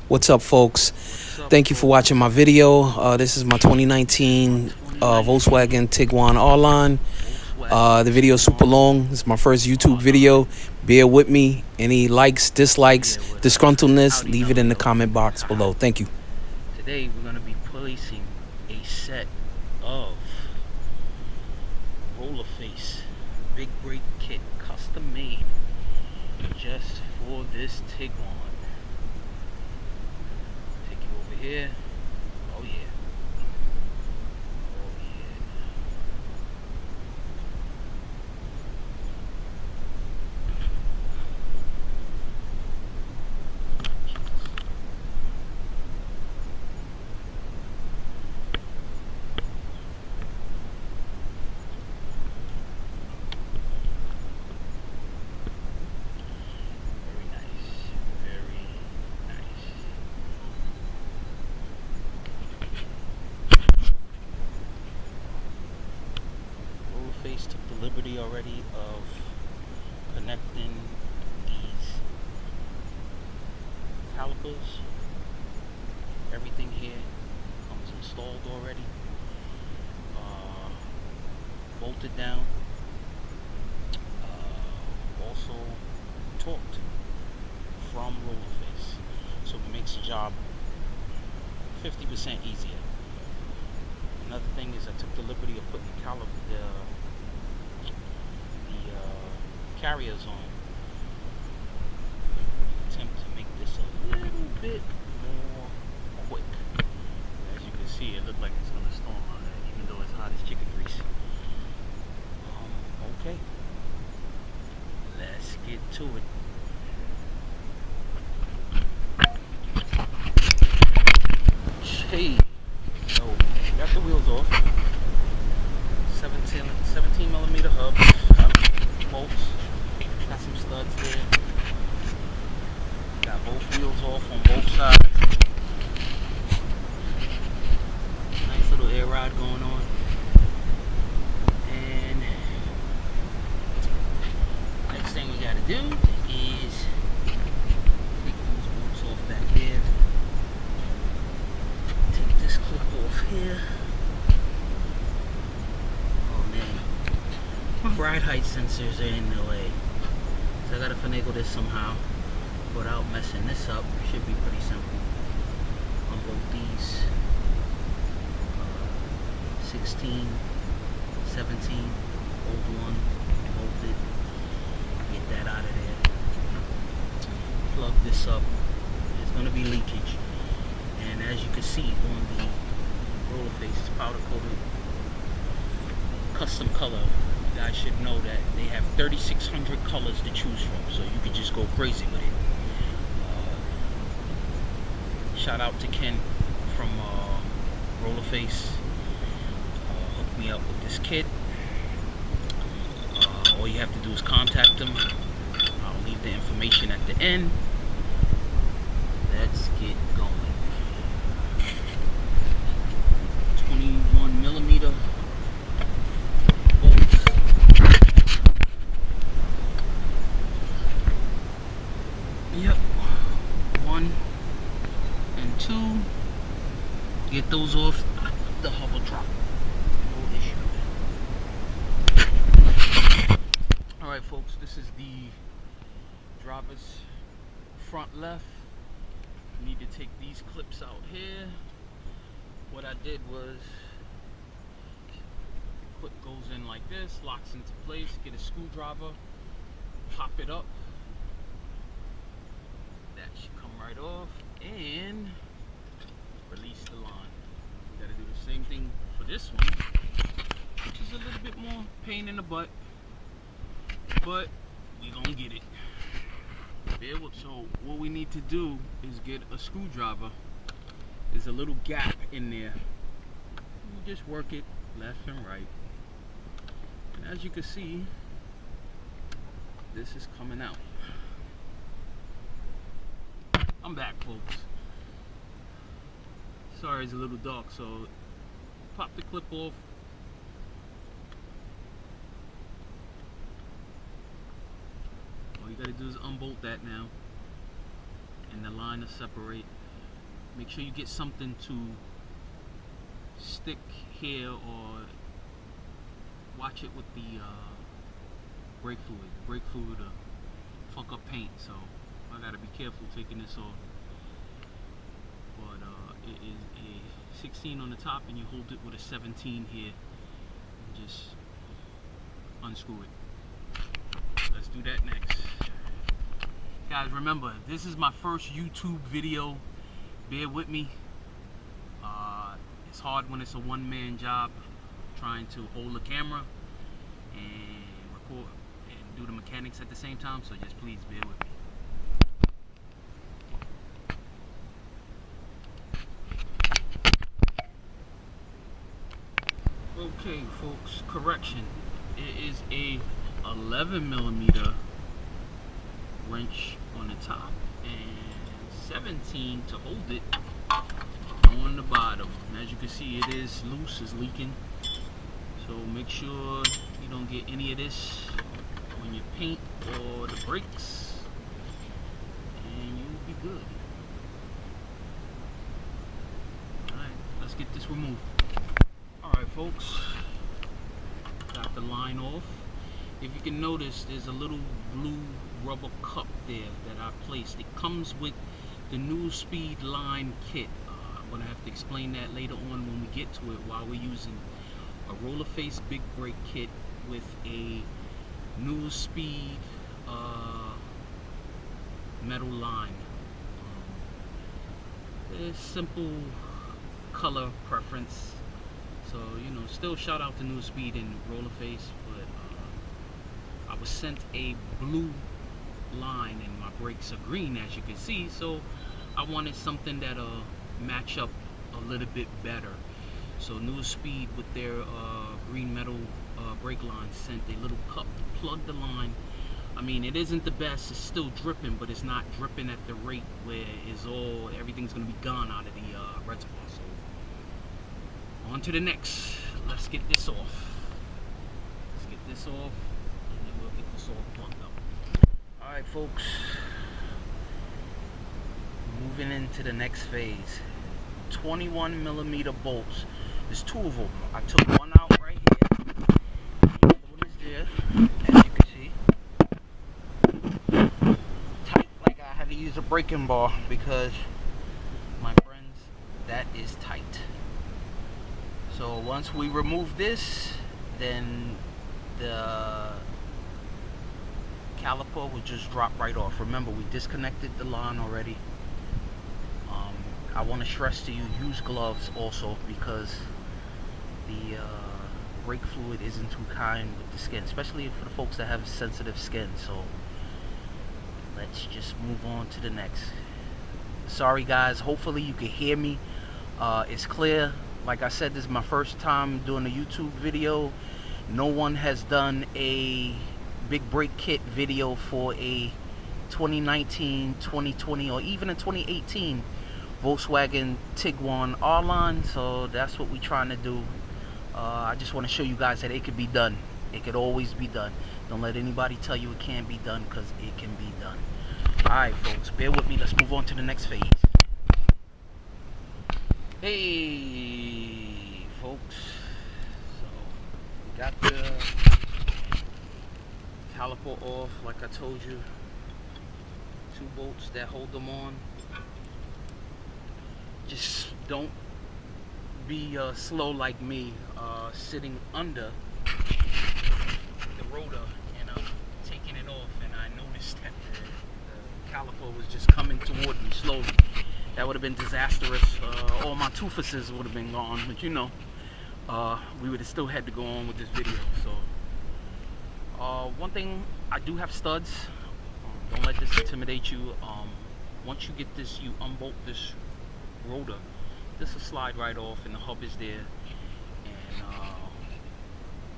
What's up, folks? Thank you for watching my video. This is my 2019 Volkswagen Tiguan R. The video is super long. This is my first YouTube video. Bear with me. Any likes, dislikes, disgruntledness, leave it in the comment box below. Thank you. Today we're going to be placing a set of Rolloface big brake kit, custom made just for this Tiguan. Take you over here. Oh yeah. Oh yeah. Rolloface took the liberty already of connecting these calipers. Everything here comes installed already, bolted down, also torqued from Rolloface, so it makes the job 50% easier. Another thing is I took the liberty of putting the carriers on. Attempt to make this a little bit more quick. As you can see, it looked like it's going to storm on it, even though it's hot as chicken grease. Okay, let's get to it. Okay, so got the wheels off. 17 millimeter hub, got bolts, got some studs there. Got both wheels off on both sides. Nice little air ride going on. And next thing we gotta do is take these bolts off back here. Take this clip off here. Ride height sensors are in the way, so I gotta finagle this somehow without messing this up. Should be pretty simple. Unbolt these 16, 17, old one, bolt it, get that out of there. Plug this up. There's gonna be leakage, and as you can see on the Rolloface, it's powder coated, custom color. You guys should know that they have 3,600 colors to choose from, so you can just go crazy with it. Shout out to Ken from Rolloface. Hooked me up with this kit. All you have to do is contact them. I'll leave the information at the end. Let's get going. 21 millimeter. Yep, 1 and 2. Get those off, the hub will drop. No issue. Alright folks, this is the driver's front left. You need to take these clips out here. What I did was, clip goes in like this, locks into place, get a screwdriver, pop it up. That should come right off and release the line. We gotta do the same thing for this one, which is a little bit more pain in the butt, but we gonna get it. So what we need to do is get a screwdriver. There's a little gap in there. You just work it left and right. And as you can see, this is coming out. I'm back, folks. Sorry it's a little dark, so pop the clip off. All you gotta do is unbolt that now, and the line will separate. make sure you get something to stick here, or watch it with the brake fluid. Brake fluid will fuck up paint, so I gotta be careful taking this off. But it is a 16 on the top, and you hold it with a 17 here, and just unscrew it. Let's do that next. Guys, remember, this is my first YouTube video. Bear with me. It's hard when it's a one-man job, trying to hold the camera and record and do the mechanics at the same time, so just please bear with me. Okay, folks, correction. It is a 11mm wrench on the top and 17 to hold it on the bottom. As you can see, it is loose, it's leaking, so make sure you don't get any of this on your paint or the brakes, and you'll be good. Alright, let's get this removed. Alright folks, got the line off. If you can notice, there's a little blue rubber cup there that I placed. It comes with the New Speed line kit. I'm going to have to explain that later on when we get to it, while we're using a Rolloface big brake kit with a New Speed metal line. It's simple color preference, so you know, still shout out to New Speed and Rolloface, but I was sent a blue line and my brakes are green, as you can see, so I wanted something that'll match up a little bit better. So New Speed with their green metal brake line sent a little cup to plug the line. I mean, it isn't the best, it's still dripping, but it's not dripping at the rate where everything's gonna be gone out of the reservoir. So on to the next. Let's get this off. Let's get this off, and then we'll get this all plugged up. Alright folks, moving into the next phase. 21mm bolts. There's two of them. I took one out right here. The other one is there, as you can see. Tight, like I had to use a braking bar, because my friends, that is tight. So once we remove this, then the caliper will just drop right off. Remember, we disconnected the line already. I want to stress to you, use gloves also, because the brake fluid isn't too kind with the skin, especially for the folks that have sensitive skin. So let's just move on to the next. Sorry guys, hopefully you can hear me. It's clear. Like I said, this is my first time doing a YouTube video. No one has done a big brake kit video for a 2019, 2020, or even a 2018 Volkswagen Tiguan R line, so that's what we're trying to do. I just want to show you guys that it could be done. It could always be done. Don't let anybody tell you it can't be done, because it can be done. Alright folks, bear with me. Let's move on to the next phase. Hey folks, so we got the caliper off, like I told you. Two bolts that hold them on. Just don't be slow like me, sitting under the rotor and taking it off, and I noticed that the caliper was just coming toward me slowly. That would have been disastrous. All my toofuses would have been gone, but you know, we would have still had to go on with this video. So one thing, I do have studs. Don't let this intimidate you. Once you get this, you unbolt this rotor, this will slide right off, and the hub is there, and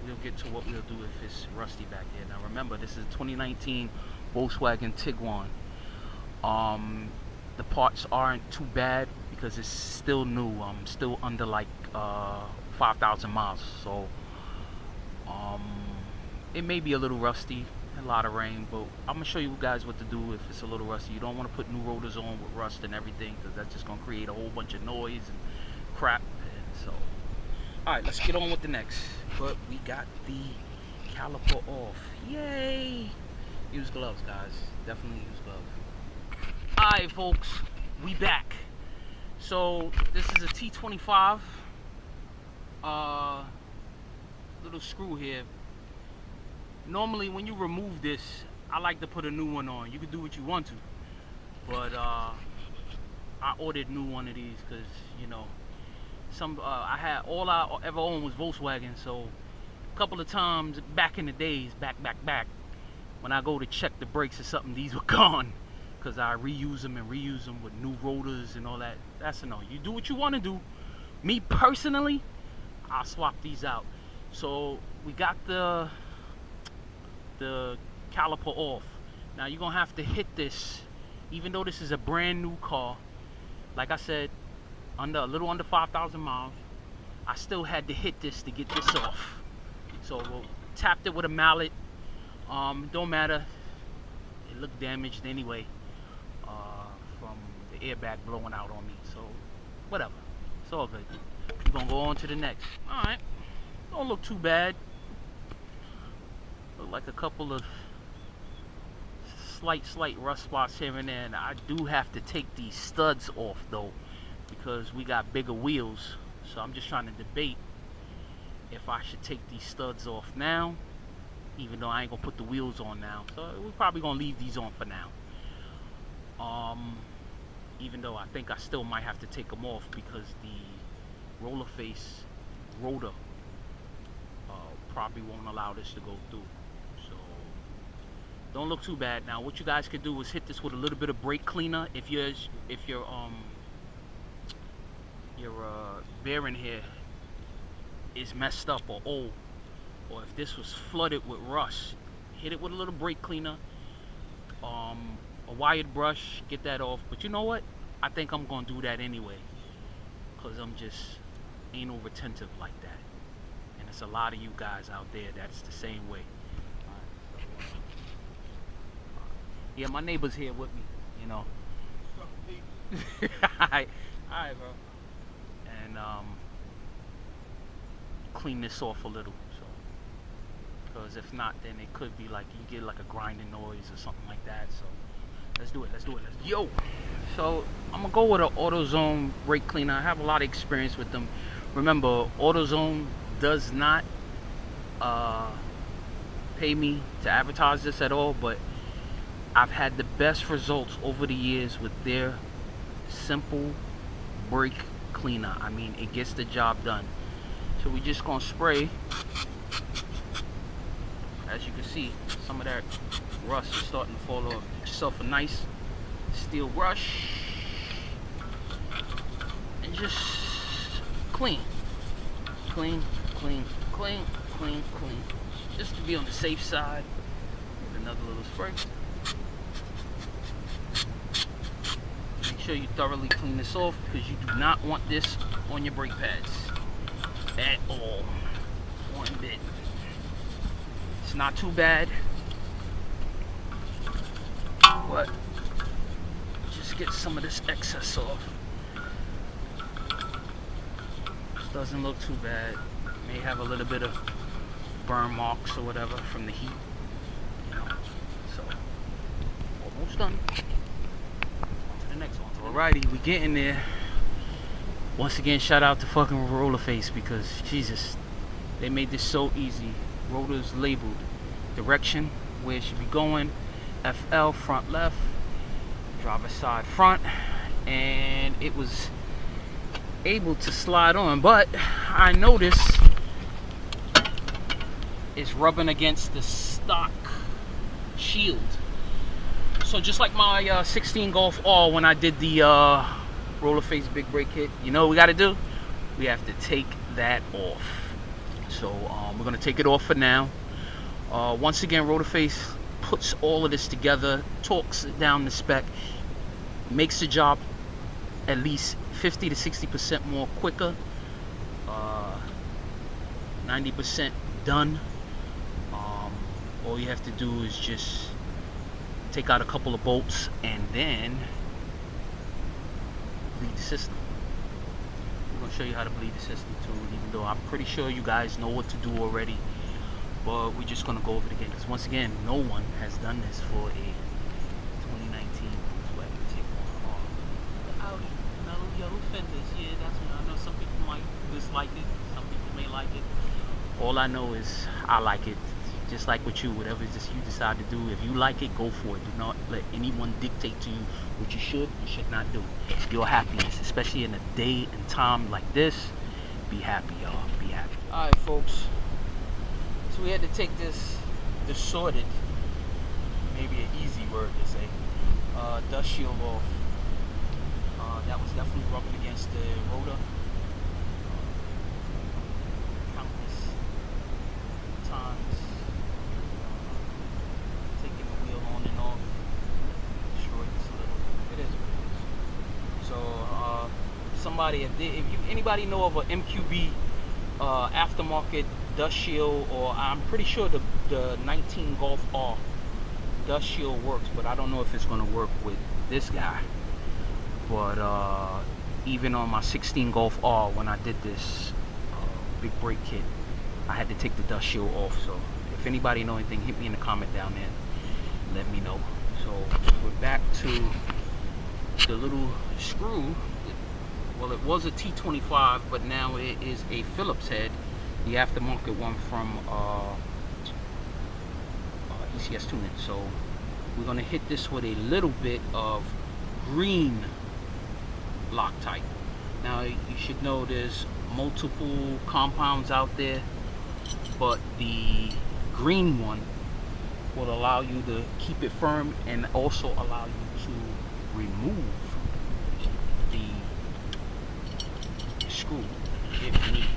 we'll get to what we'll do if it's rusty back there. Now remember, this is a 2019 Volkswagen Tiguan. The parts aren't too bad because it's still new. Still under like 5,000 miles, so it may be a little rusty, a lot of rain, but I'm gonna show you guys what to do if it's a little rusty. You don't want to put new rotors on with rust and everything, because that's just gonna create a whole bunch of noise and crap. And so, all right, let's get on with the next. But we got the caliper off. Yay! Use gloves, guys. Definitely use gloves. All right, folks, we back. So this is a T25 little screw here. Normally when you remove this, I like to put a new one on. You can do what you want to, but I ordered new one of these because, you know, I had all I ever owned was Volkswagen. So a couple of times back in the days, back when I go to check the brakes or something, these were gone because I reuse them with new rotors and all that. That's a no. You do what you want to do. Me personally, I'll swap these out. So we got the caliper off. Now you're gonna have to hit this, even though this is a brand new car. Like I said, a little under 5,000 miles. I still had to hit this to get this off. So we'll tapped it with a mallet. Don't matter. It looked damaged anyway from the airbag blowing out on me. So whatever. It's all good. We're gonna go on to the next. All right. Don't look too bad. Look like a couple of slight rust spots here and there. And I do have to take these studs off though, because we got bigger wheels. So I'm just trying to debate if I should take these studs off now, even though I ain't gonna put the wheels on now. So we're probably gonna leave these on for now. Even though I think I still might have to take them off because the Rolloface rotor probably won't allow this to go through. So don't look too bad. Now what you guys could do is hit this with a little bit of brake cleaner if your bearing here is messed up or old, or if this was flooded with rust. Hit it with a little brake cleaner, a wired brush, get that off. But you know what, I think I'm gonna do that anyway, because I'm just anal retentive like that, and there's a lot of you guys out there that's the same way. Yeah, my neighbor's here with me, you know. Alright, bro. And clean this off a little, so, because if not, then it could be like you get like a grinding noise or something like that. So let's do it. Yo, so I'm gonna go with an AutoZone brake cleaner. I have a lot of experience with them. Remember, AutoZone does not pay me to advertise this at all, but I've had the best results over the years with their simple brake cleaner. I mean, it gets the job done. So we just gonna spray. As you can see, some of that rust is starting to fall off. Get yourself a nice steel brush and just clean, just to be on the safe side. Another little spray. Make sure you thoroughly clean this off, because you do not want this on your brake pads at all. One bit. It's not too bad, but just get some of this excess off. This doesn't look too bad. May have a little bit of burn marks or whatever from the heat, you know. So almost done. On to the next one. Alrighty, we getting there. Once again, shout out to fucking Rolloface, because Jesus, they made this so easy. Rotors labeled, direction, where it should be going, FL, front left, driver side front, and it was able to slide on. But I noticed it's rubbing against the stock shield. So just like my 16 Golf R, when I did the Rolloface big brake kit, you know what we got to do? We have to take that off. So we're going to take it off for now. Once again, Rolloface puts all of this together, talks down the spec, makes the job at least 50 to 60% more quicker, 90% done. all you have to do is just take out a couple of bolts and then bleed the system. I'm going to show you how to bleed the system too, even though I'm pretty sure you guys know what to do already, but we're just going to go over it again, because once again, no one has done this for a 2019 Volkswagen Tiguan R. The Audi, yellow fenders, yeah, that's what I know. Some people might dislike it, some people may like it. All I know is I like it. Just like with you, whatever you decide to do, if you like it, go for it. Do not let anyone dictate to you what you should and should not do. Your happiness, especially in a day and time like this, be happy, y'all. Be happy. All right, folks. So we had to take this sorted, maybe an easy word to say, dust shield off. That was definitely rubbing against the rotor. Countless times. Taking the wheel on and off. Destroyed this a little. It is what it is. So, somebody, if anybody know of a MQB aftermarket dust shield, or I'm pretty sure the 19 Golf R dust shield works, but I don't know if it's going to work with this guy. But even on my 16 Golf R, when I did this big brake kit, I had to take the dust shield off. So if anybody know anything, hit me in the comment down there, let me know. So we're back to the little screw. Well, it was a T25, but now it is a Phillips head, the aftermarket one from ECS Tuning. So we're gonna hit this with a little bit of green Loctite. Now you should know there's multiple compounds out there, but the green one will allow you to keep it firm and also allow you to remove the screw if needed.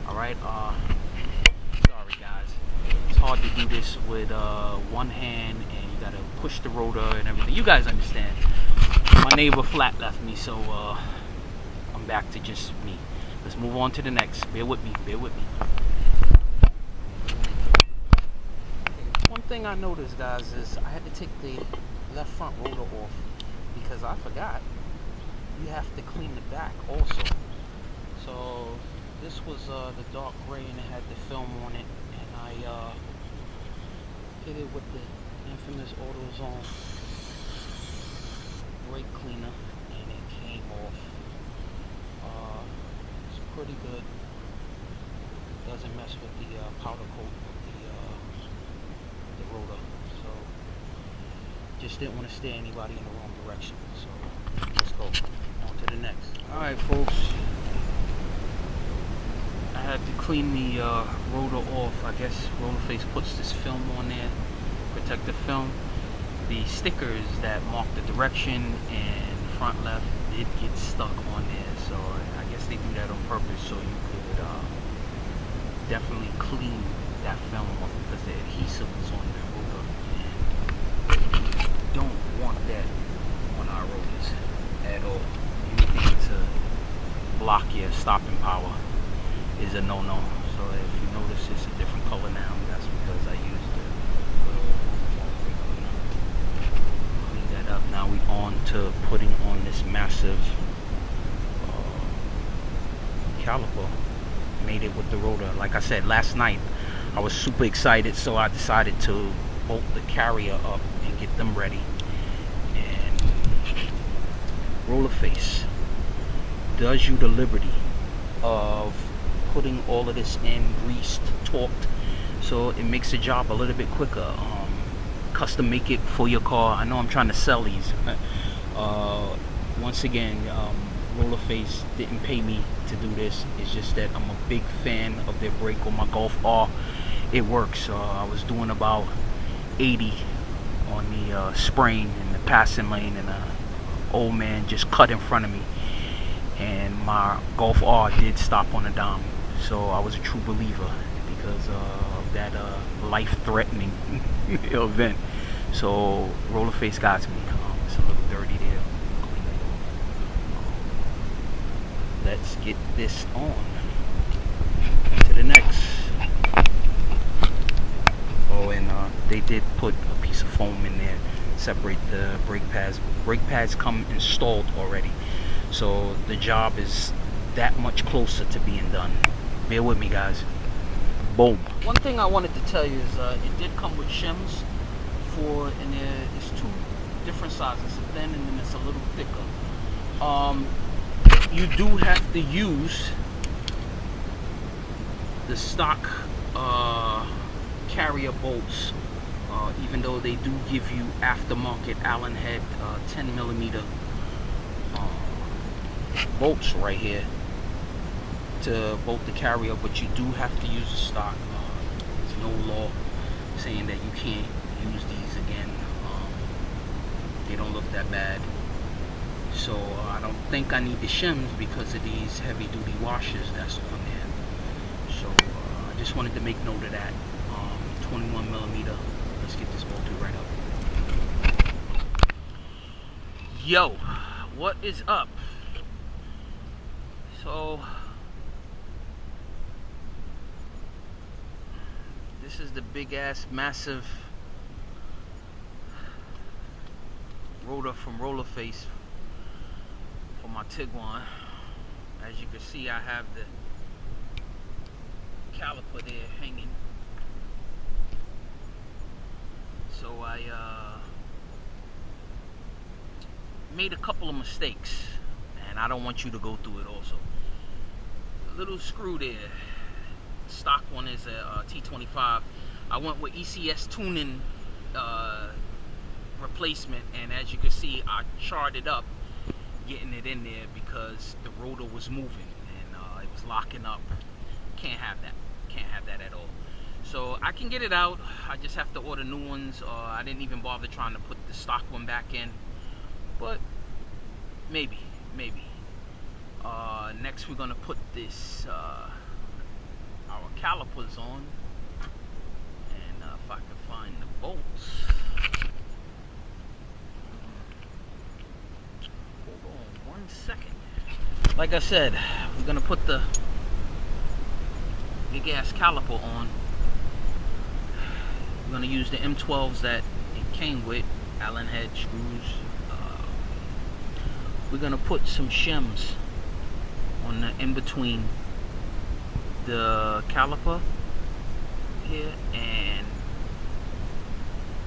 Alright, sorry guys, it's hard to do this with one hand, and you gotta push the rotor and everything. You guys understand. My neighbor flat left me, so I'm back to just me. Let's move on to the next. Bear with me, bear with me. One thing I noticed, guys, is I had to take the left front rotor off because I forgot you have to clean the back also. So this was the dark gray and it had the film on it, and I hit it with the infamous AutoZone brake cleaner and it came off. It's pretty good. Doesn't mess with the powder coat with the rotor. So just didn't want to steer anybody in the wrong direction. So let's go on to the next. Alright folks, I had to clean the rotor off. I guess Rolloface puts this film on there, protective film. The stickers that mark the direction and front left did get stuck on there, so I guess they do that on purpose so you could definitely clean that film off, because the adhesive is on the rotor, and you don't want that on our rotors at all. Anything to block your stopping power is a no-no. So if you notice it's a different color now, that's because I used the clean that up. Now we on to putting on this massive caliper. Made it with the rotor. Like I said, last night I was super excited, so I decided to bolt the carrier up and get them ready. And Rolloface does you the liberty of putting all of this in, greased, torqued, so it makes the job a little bit quicker. Custom make it for your car. I know I'm trying to sell these. Once again, Rolloface didn't pay me to do this. It's just that I'm a big fan of their brake on my Golf R. It works. I was doing about 80 on the spraying in the passing lane, and an old man just cut in front of me, and my Golf R did stop on a dime. So I was a true believer because of that life-threatening event. So Rolloface got me. It's a little dirty there. Clean it off. Let's get this on to the next. Oh, they did put a piece of foam in there, separate the brake pads. Brake pads come installed already, so the job is that much closer to being done. Bear with me, guys. Boom. One thing I wanted to tell you is it did come with shims and there's two different sizes, a thin and then it's a little thicker. You do have to use the stock carrier bolts, even though they do give you aftermarket Allen head 10mm bolts right here to bolt the carrier, but you do have to use the stock. There's no law saying that you can't use these again. They don't look that bad. So I don't think I need the shims because of these heavy duty washers that's on there. So I just wanted to make note of that. 21mm. Let's get this bolted right up. Yo, what is up? So this is the big ass massive rotor from Rolloface for my Tiguan. As you can see, I have the caliper there hanging. So I made a couple of mistakes, and I don't want you to go through it also. A little screw there. Stock one is a T25. I went with ECS tuning replacement, and as you can see, I charted up getting it in there because the rotor was moving and it was locking up. Can't have that. Can't have that at all. So I can get it out. I just have to order new ones. I didn't even bother trying to put the stock one back in, but maybe. Next we're gonna put this our calipers on, and if I can find the bolts. Hold on 1 second. Like I said, we're gonna put the big ass caliper on. We're gonna use the M12s that it came with, Allen head screws. We're gonna put some shims on the in between the caliper here and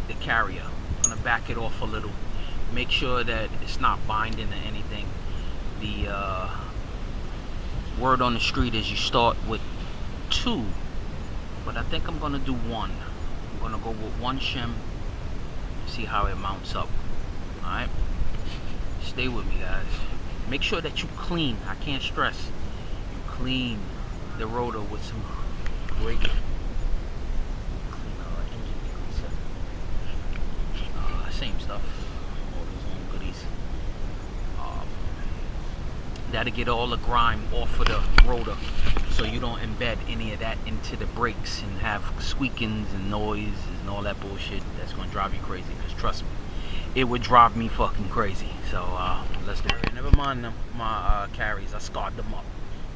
the carrier. I'm gonna back it off a little, make sure that it's not binding to anything. The word on the street is you start with 2, but I think I'm gonna do 1. I'm gonna go with 1 shim, see how it mounts up. Alright, stay with me, guys. Make sure that you clean, I can't stress, you clean the rotor with some brake clean engine. Same stuff, all those own goodies. That'll get all the grime off of the rotor, so you don't embed any of that into the brakes and have squeakings and noise and all that bullshit. That's gonna drive you crazy, because trust me, it would drive me fucking crazy. So let's do it. Never mind my carries, I scarred them up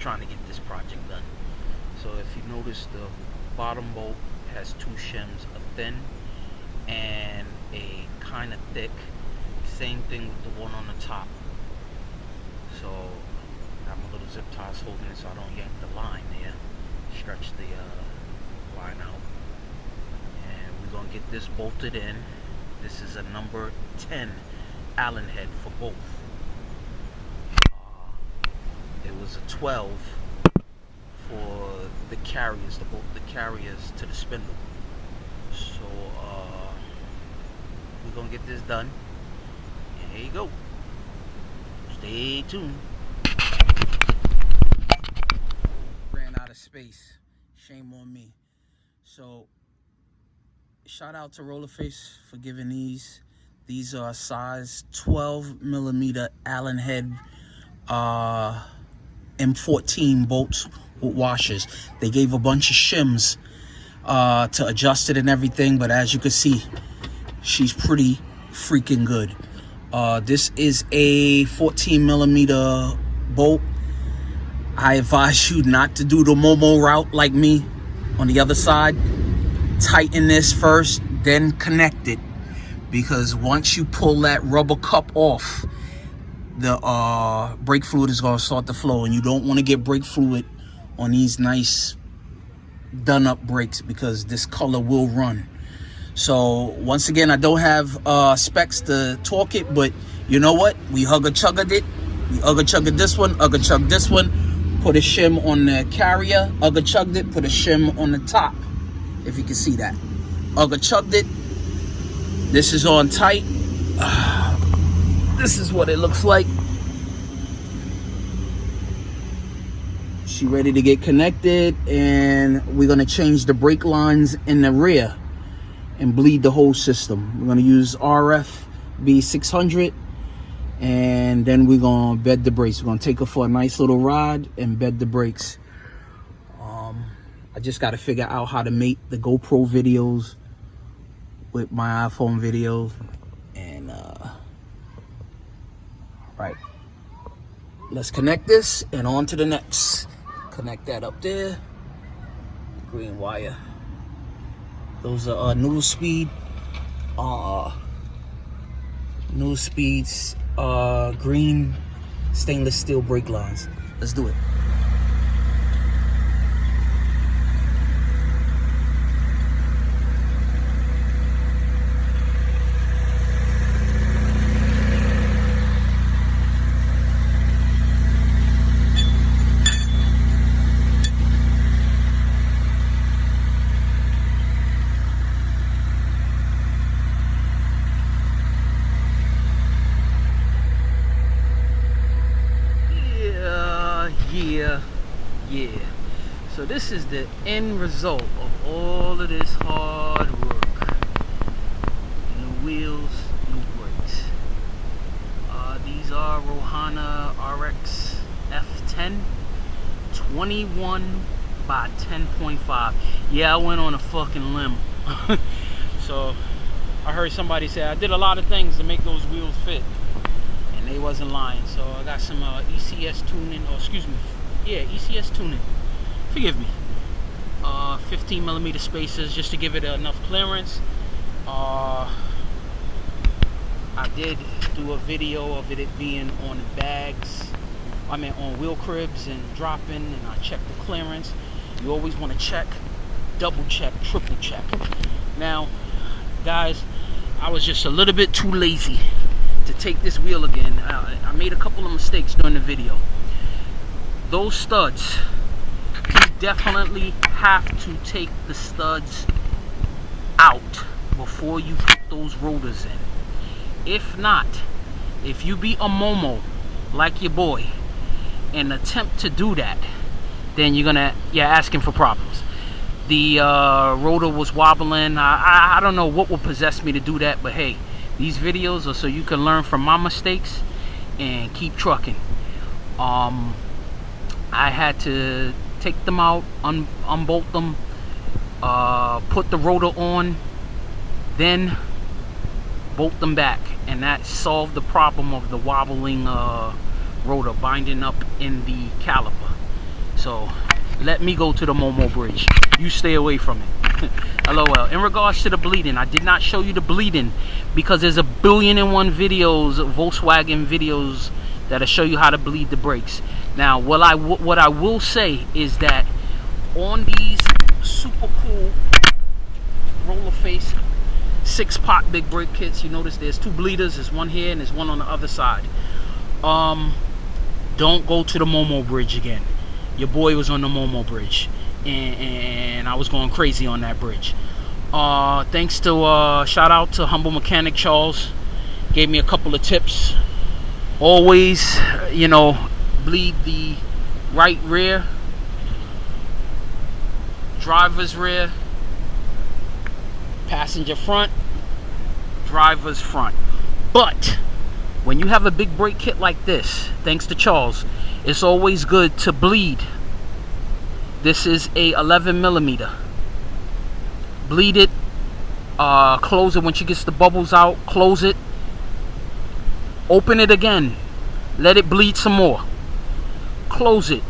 trying to get this project done. So if you notice, the bottom bolt has 2 shims, a thin and a kind of thick. Same thing with the one on the top. So got my little zip ties holding it so I don't yank the line there. Stretch the line out. And we're gonna get this bolted in. This is a number 10 Allen head for both. It was a 12 for the carriers, to bolt the carriers to the spindle. So we're gonna get this done. And here you go. Stay tuned. Ran out of space. Shame on me. So shout out to Rolloface for giving these. These are size 12mm Allen head M14 bolts with washers. They gave a bunch of shims to adjust it and everything, but as you can see, she's pretty freaking good. This is a 14mm bolt. I advise you not to do the Momo route like me on the other side. Tighten this first, then connect it, because once you pull that rubber cup off, the brake fluid is going to start to flow, and you don't want to get brake fluid on these nice done up brakes, because this color will run. So once again, I don't have specs to torque it, but you know what, we hugger-chuggered it. We hugger-chuggered this one, hugger-chugged this one, put a shim on the carrier, hugger-chugged it, put a shim on the top, if you can see that. Hugger-chugged it. This is on tight. This is what it looks like. She ready to get connected, and we're gonna change the brake lines in the rear and bleed the whole system. We're gonna use RF B600, and then we're gonna bed the brakes. We're gonna take her for a nice little ride and bed the brakes. I just gotta figure out how to make the GoPro videos with my iPhone videos, and right, let's connect this and on to the next. Connect that up there, green wire. Those are new speeds, green stainless steel brake lines. Let's do it. Yeah. So this is the end result of all of this hard work. New wheels, new brakes. These are Rohana RX F10 21 by 10.5. Yeah, I went on a fucking limb. So I heard somebody say I did a lot of things to make those wheels fit, and they wasn't lying. So I got some ECS tuning, or excuse me, yeah, ECS tuning, forgive me. 15 millimeter spacers just to give it enough clearance. I did do a video of it being on bags, on wheel cribs and dropping, and I checked the clearance. You always want to check, double check, triple check. Now guys, I was just a little bit too lazy to take this wheel again. I made a couple of mistakes during the video. Those studs, you definitely have to take the studs out before you put those rotors in. If not, if you be a Momo like your boy and attempt to do that, then you're asking for problems. The rotor was wobbling. I don't know what will possess me to do that, but hey, these videos are so you can learn from my mistakes and keep trucking. I had to take them out, unbolt them, put the rotor on, then bolt them back, and that solved the problem of the wobbling rotor binding up in the caliper. So let me go to the Momo bridge. You stay away from it. LOL. In regards to the bleeding, I did not show you the bleeding because there's a billion-and-one videos, Volkswagen videos, that'll show you how to bleed the brakes. Now, what I will say is that on these super cool Rolloface 6-pot big brake kits, you notice there's 2 bleeders. There's one here and there's one on the other side. Don't go to the Momo bridge again. Your boy was on the Momo bridge, and I was going crazy on that bridge. Thanks to shout out to Humble Mechanic Charles, gave me a couple of tips. Always, bleed the right rear, driver's rear, passenger front, driver's front. But when you have a big brake kit like this, thanks to Charles, it's always good to bleed. This is a 11 millimeter. Bleed it, close it when she gets the bubbles out, close it, open it again, let it bleed some more, close it,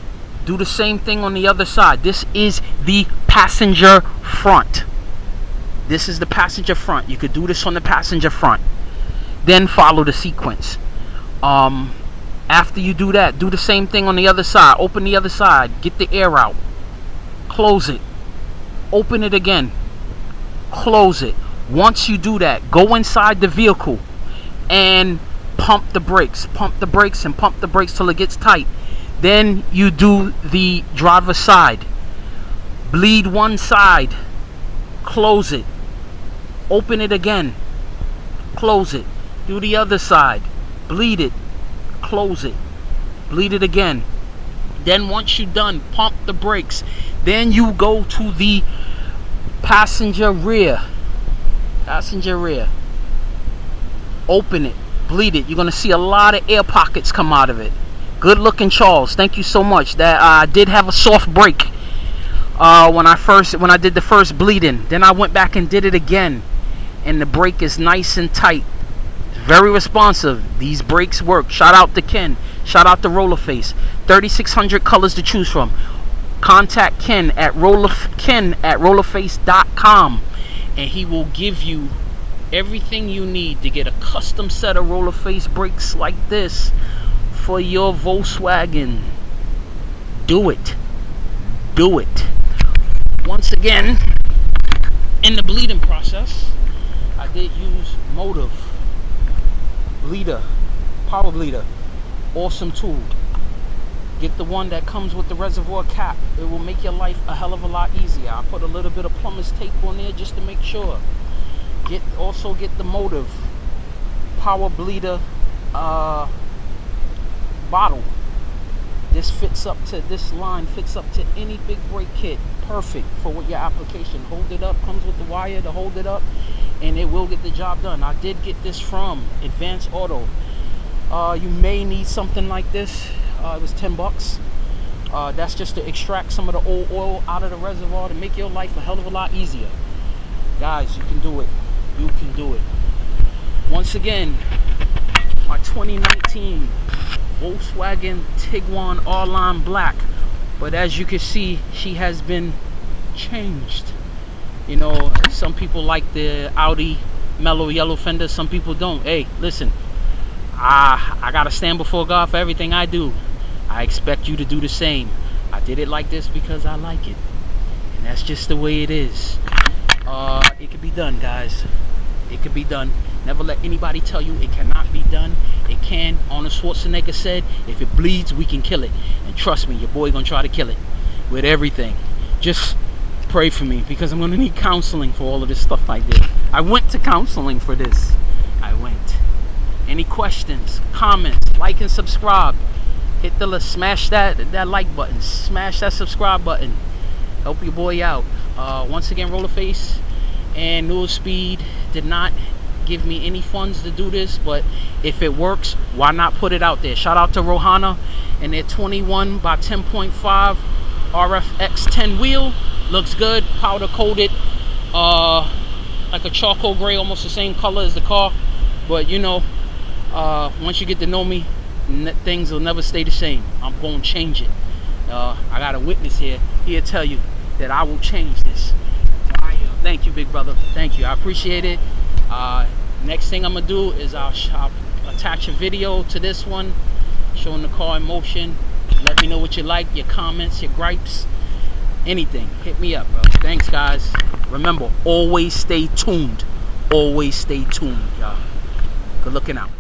do the same thing on the other side. This is the passenger front. This is the passenger front. You could do this on the passenger front. Then follow the sequence. After you do that, do the same thing on the other side. Open the other side. Get the air out. Close it. Open it again. Close it. Once you do that, go inside the vehicle and pump the brakes. Pump the brakes and pump the brakes till it gets tight. Then you do the driver's side. Bleed one side. Close it. Open it again. Close it. Do the other side. Bleed it. Close it. Bleed it again. Then once you're done, pump the brakes. Then you go to the passenger rear. Passenger rear. Open it. Bleed it. You're going to see a lot of air pockets come out of it. Good looking, Charles. Thank you so much. That I did have a soft brake when I did the first bleeding. Then I went back and did it again, and the brake is nice and tight. Very responsive. These brakes work. Shout out to Ken. Shout out to Rolloface. 3,600 colors to choose from. Contact Ken at rolloface.com, and he will give you everything you need to get a custom set of Rolloface brakes like this for your Volkswagen. Do it. Do it. Once again, in the bleeding process, I did use Motive bleeder, power bleeder. Awesome tool. Get the one that comes with the reservoir cap. It will make your life a hell of a lot easier. I put a little bit of plumber's tape on there just to make sure. Also get the Motive power bleeder bottle. This line fits up to any big brake kit. Perfect for what your application. Hold it up. Comes with the wire to hold it up, and it will get the job done. I did get this from Advanced Auto. You may need something like this. It was $10. That's just to extract some of the old oil out of the reservoir to make your life a hell of a lot easier. Guys, you can do it. You can do it. Once again, my 2019 Volkswagen Tiguan R Black. But as you can see, she has been changed. You know, some people like the Audi mellow yellow fender, some people don't. Hey, listen, I gotta stand before God for everything I do. I expect you to do the same. I did it like this because I like it, and that's just the way it is. It can be done, guys. It can be done. Never let anybody tell you it cannot be done. It can. Arnold Schwarzenegger said, if it bleeds, we can kill it. And trust me, your boy gonna try to kill it with everything. Just pray for me, because I'm gonna need counseling for all of this stuff I did. I went to counseling for this. I went. Any questions, comments, like and subscribe. Hit the smash that like button, smash that subscribe button. Help your boy out. Once again, Rolloface and Newell Speed did not give me any funds to do this, but if it works, why not put it out there? Shout out to Rohana and their 21 by 10.5 RFX 10 wheel. Looks good, powder coated, like a charcoal gray, almost the same color as the car. But you know, once you get to know me, things will never stay the same. I'm gonna change it. I got a witness here. He'll tell you that I will change this. Thank you, big brother. Thank you. I appreciate it. Next thing I'm gonna do is I'll attach a video to this one showing the car in motion. Let me know what you like, your comments, your gripes, anything. Hit me up, bro. Thanks, guys. Remember, always stay tuned. Always stay tuned, y'all. Good looking out.